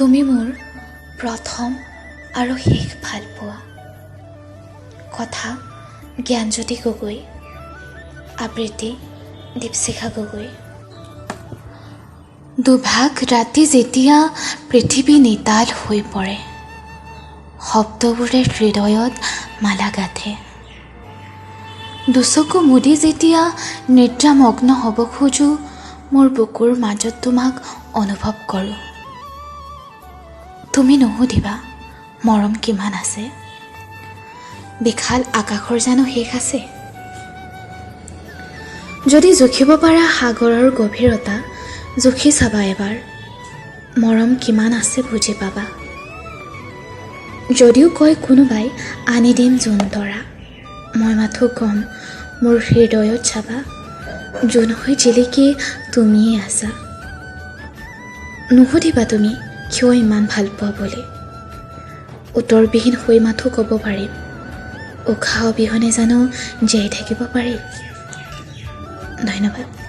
তুমি মোৰ প্ৰথম আৰু শেষ ভাল পোৱা। কথা জ্ঞানজ্যোতি গগৈ, আবৃত্তি দীপশিখা গগৈ। দুভাগ ৰাতি যেতিয়া পৃথিৱী নিতাল হৈ পৰে, শব্দবোৰে হৃদয়ত মালা গাঁঠে। দুচকু মুদি যেতিয়া নিদ্ৰামগ্ন হ'ব খোজোঁ, মোৰ বুকুৰ মাজত তোমাক অনুভৱ কৰোঁ। তুমি নুসুধিবা মৰম কিমান আছে, বিশাল আকাশৰ জানো শেষ আছে? যদি জুখিব পাৰা সাগৰৰ গভীৰতা, জুখি চাবা এবাৰ, মৰম কিমান আছে বুজি পাবা। যদিও কয় কোনোবাই আনি দিম জোন তৰা, মই মাথো কম মোৰ হৃদয়ত চাবা, জোন হৈ জিলিকি তুমিয়ে আছা। নুসুধিবা তুমি কিয় ইমান ভাল পোৱা বুলি, উত্তৰবিহীন হৈ মাথো ক'ব পাৰিম, উশাহ অবিহনে জানো জীয়াই থাকিব পাৰি। ধন্যবাদ।